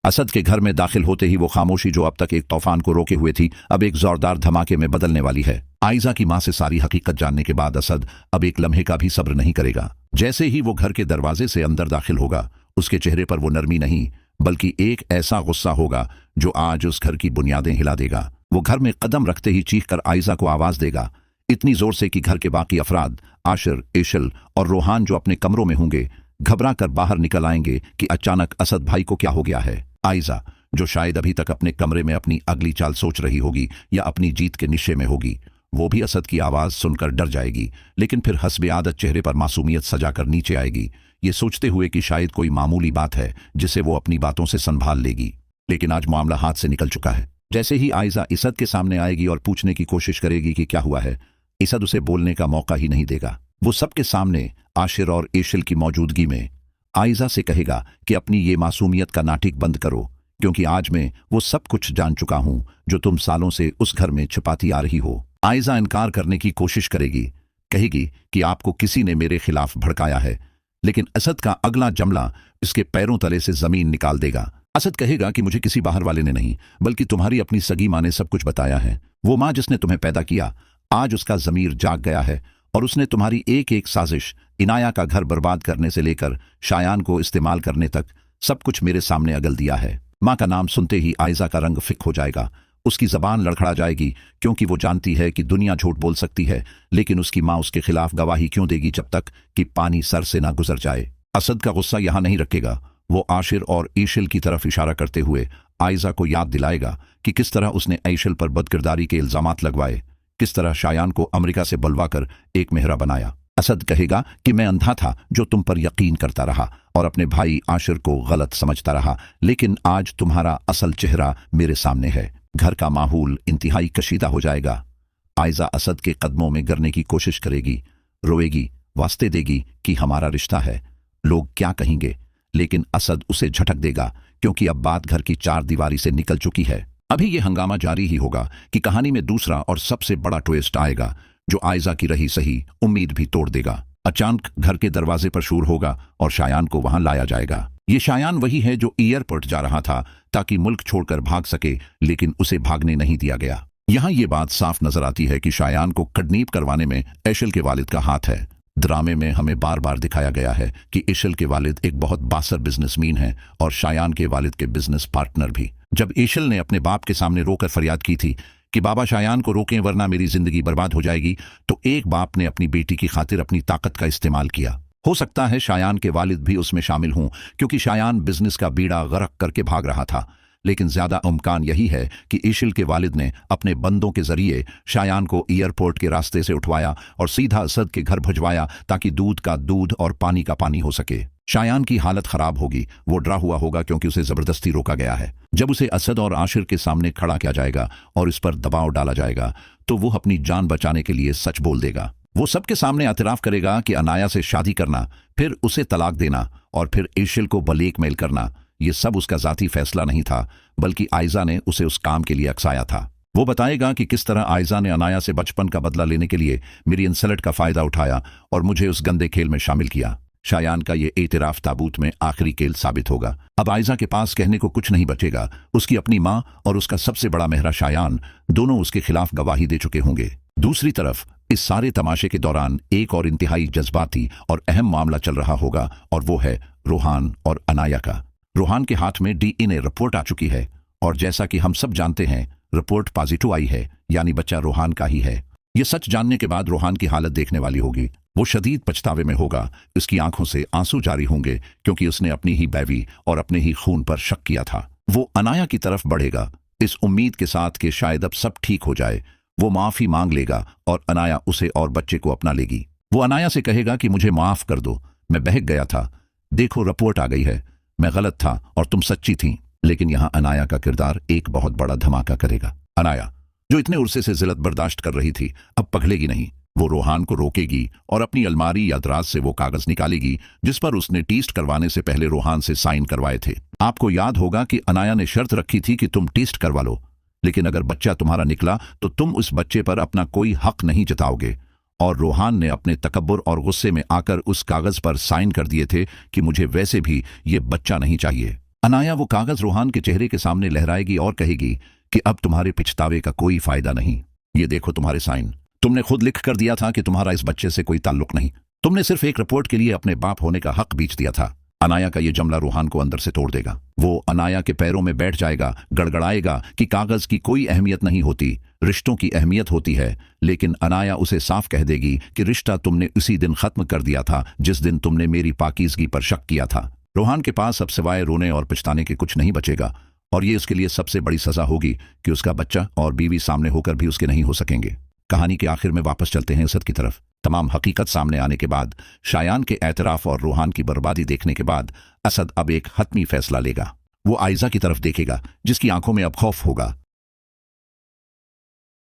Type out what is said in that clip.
असद के घर में दाखिल होते ही वो खामोशी जो अब तक एक तूफान को रोके हुए थी अब एक जोरदार धमाके में बदलने वाली है। आयजा की मां से सारी हकीकत जानने के बाद असद अब एक लम्हे का भी सब्र नहीं करेगा। जैसे ही वो घर के दरवाजे से अंदर दाखिल होगा उसके चेहरे पर वो नरमी नहीं बल्कि एक ऐसा गुस्सा होगा जो आज उस घर की बुनियादें हिला देगा। वो घर में कदम रखते ही चीख कर आयजा को आवाज देगा, इतनी जोर से कि घर के बाकी अफराद आशिर, एशल और रोहान जो अपने कमरों में होंगे घबरा कर बाहर निकल आएंगे कि अचानक असद भाई को क्या हो गया है। आयजा जो शायद अभी तक अपने कमरे में अपनी अगली चाल सोच रही होगी या अपनी जीत के निश्चय में होगी, वो भी असद की आवाज सुनकर डर जाएगी, लेकिन फिर हस्बे आदत चेहरे पर मासूमियत सजाकर नीचे आएगी, ये सोचते हुए कि शायद कोई मामूली बात है जिसे वो अपनी बातों से संभाल लेगी। लेकिन आज मामला हाथ से निकल चुका है। जैसे ही आयजा इसद के सामने आएगी और पूछने की कोशिश करेगी कि क्या हुआ है, इसद उसे बोलने का मौका ही नहीं देगा। वो सबके सामने आशिर और एशल की मौजूदगी में आयजा से कहेगा कि अपनी ये मासूमियत का नाटक बंद करो, क्योंकि आज मैं वो सब कुछ जान चुका हूं जो तुम सालों से उस घर में छिपाती आ रही हो। आयजा इनकार करने की कोशिश करेगी, कहेगी कि आपको किसी ने मेरे खिलाफ भड़काया है, लेकिन असद का अगला जमला इसके पैरों तले से जमीन निकाल देगा। असद कहेगा कि मुझे किसी बाहर वाले ने नहीं बल्कि तुम्हारी अपनी सगी मां ने सब कुछ बताया है। वो मां जिसने तुम्हें पैदा किया, आज उसका जमीर जाग गया है और उसने तुम्हारी एक एक साजिश, इनाया का घर बर्बाद करने से लेकर शायान को इस्तेमाल करने तक सब कुछ मेरे सामने अगल दिया है। मां का नाम सुनते ही आयजा का रंग फिक हो जाएगा, उसकी जबान लड़खड़ा जाएगी, क्योंकि वो जानती है कि दुनिया झूठ बोल सकती है लेकिन उसकी मां उसके खिलाफ गवाही क्यों देगी जब तक कि पानी सर से ना गुजर जाए। असद का गुस्सा यहां नहीं रखेगा, वो आशिर और ईशिल की तरफ इशारा करते हुए आयजा को याद दिलाएगा कि किस तरह उसने ईशिल पर बदकिरदारी के इल्जामात लगवाए, किस तरह शायान को अमेरिका से बुलवाकर एक मेहरा बनाया। असद कहेगा कि मैं अंधा था जो तुम पर यकीन करता रहा और अपने भाई आशिर को गलत समझता रहा, लेकिन आज तुम्हारा असल चेहरा मेरे सामने है। घर का माहौल इंतहाई कशीदा हो जाएगा। आयजा असद के कदमों में गिरने की कोशिश करेगी, रोएगी, वास्ते देगी कि हमारा रिश्ता है, लोग क्या कहेंगे, लेकिन असद उसे झटक देगा क्योंकि अब बात घर की चार दीवारी से निकल चुकी है। अभी ये हंगामा जारी ही होगा कि कहानी में दूसरा और सबसे बड़ा ट्विस्ट आएगा जो आयजा की रही सही उम्मीद भी तोड़ देगा। अचानक घर के दरवाजे पर शोर होगा और शायान को वहां लाया जाएगा। ये शायान वही है जो एयरपोर्ट जा रहा था ताकि मुल्क छोड़कर भाग सके, लेकिन उसे भागने नहीं दिया गया। यहां ये बात साफ नजर आती है कि शायान को किडनैप करवाने में एशल के वालिद का हाथ है। ड्रामे में हमें बार बार दिखाया गया है कि एशल के वालिद एक बहुत बासर बिजनेसमैन हैं और शायान के वालिद के बिजनेस पार्टनर भी। जब एशल ने अपने बाप के सामने रोकर फरियाद की थी कि बाबा शायान को रोकें वरना मेरी जिंदगी बर्बाद हो जाएगी, तो एक बाप ने अपनी बेटी की खातिर अपनी ताकत का इस्तेमाल किया। हो सकता है शायान के वालिद भी उसमें शामिल हों, क्योंकि शायान बिजनेस का बीड़ा गर्क करके भाग रहा था, लेकिन ज्यादा इम्कान यही है कि एशल के वालिद ने अपने बंदों के जरिए शायान को एयरपोर्ट के रास्ते से उठवाया और सीधा असद के घर भिजवाया ताकि दूध का दूध और पानी का पानी हो सके। शायान की हालत खराब होगी, वो डरा हुआ होगा क्योंकि उसे जबरदस्ती रोका गया है। जब उसे असद और आशिर के सामने खड़ा किया जाएगा और इस पर दबाव डाला जाएगा तो वो अपनी जान बचाने के लिए सच बोल देगा। वो सबके सामने एतराफ करेगा कि अनाया से शादी करना, फिर उसे तलाक देना और फिर एशल को ब्लैकमेल करना, ये सब उसका जाती फैसला नहीं था बल्कि आयजा ने उसे उस काम के लिए अक्साया था। वो बताएगा कि किस तरह आयजा ने अनाया से बचपन का बदला लेने के लिए मेरी इंसल्ट का फायदा उठाया और मुझे उस गंदे खेल में शामिल किया। शायान का ये एतराफ ताबूत में आखिरी खेल साबित होगा। अब आयजा के पास कहने को कुछ नहीं बचेगा। उसकी अपनी मां और उसका सबसे बड़ा मेहरा शायान दोनों उसके खिलाफ गवाही दे चुके होंगे। दूसरी तरफ इस सारे तमाशे के दौरान एक और इंतहाई जज्बाती और अहम मामला चल रहा होगा और वो है रोहान और अनाया का। रोहान के हाथ में डीएनए रिपोर्ट आ चुकी है और जैसा कि हम सब जानते हैं रिपोर्ट पॉजिटिव आई है, यानी बच्चा रोहान का ही है। ये सच जानने के बाद रोहान की हालत देखने वाली होगी। वो शदीद पछतावे में होगा, उसकी आंखों से आंसू जारी होंगे क्योंकि उसने अपनी ही बैवी और अपने ही खून पर शक किया था। वो अनाया की तरफ बढ़ेगा इस उम्मीद के साथ कि शायद अब सब ठीक हो जाए। वो माफी मांग लेगा और अनाया उसे और बच्चे को अपना लेगी। वो अनाया से कहेगा कि मुझे माफ कर दो, मैं बहक गया था, देखो रिपोर्ट आ गई है, मैं गलत था और तुम सच्ची थी। लेकिन यहां अनाया का किरदार एक बहुत बड़ा धमाका करेगा। अनाया जो इतने उर्से से जिल्लत बर्दाश्त कर रही थी अब पगलेगी नहीं। वो रोहान को रोकेगी और अपनी अलमारी या दराज से वो कागज निकालेगी जिस पर उसने टेस्ट करवाने से पहले रोहान से साइन करवाए थे। आपको याद होगा कि अनाया ने शर्त रखी थी कि तुम टेस्ट करवा लो, लेकिन अगर बच्चा तुम्हारा निकला तो तुम उस बच्चे पर अपना कोई हक नहीं जताओगे। और रोहान ने अपने तकब्बुर और गुस्से में आकर उस कागज पर साइन कर दिए थे कि मुझे वैसे भी ये बच्चा नहीं चाहिए। अनाया वो कागज रोहान के चेहरे के सामने लहराएगी और कहेगी कि अब तुम्हारे पिछतावे का कोई फायदा नहीं। ये देखो तुम्हारे साइन, तुमने खुद लिख कर दिया था कि तुम्हारा इस बच्चे से कोई ताल्लुक नहीं। तुमने सिर्फ एक रिपोर्ट के लिए अपने बाप होने का हक बेच दिया था। अनाया का ये जुमला रोहान को अंदर से तोड़ देगा। वो अनाया के पैरों में बैठ जाएगा, गड़गड़ाएगा कि कागज की कोई अहमियत नहीं होती, रिश्तों की अहमियत होती है। लेकिन अनाया उसे साफ कह देगी कि रिश्ता तुमने उसी दिन खत्म कर दिया था जिस दिन तुमने मेरी पाकीज़गी पर शक किया था। रोहान के पास अब सिवाय रोने और पछताने के कुछ नहीं बचेगा, और ये उसके लिए सबसे बड़ी सजा होगी कि उसका बच्चा और बीवी सामने होकर भी उसके नहीं हो सकेंगे। कहानी के आखिर में वापस चलते हैं असद की तरफ। तमाम हकीकत सामने आने के बाद, शायान के एतराफ और रोहान की बर्बादी देखने के बाद असद अब एक हतमी फैसला लेगा। वो आयजा की तरफ देखेगा जिसकी आंखों में अब खौफ होगा।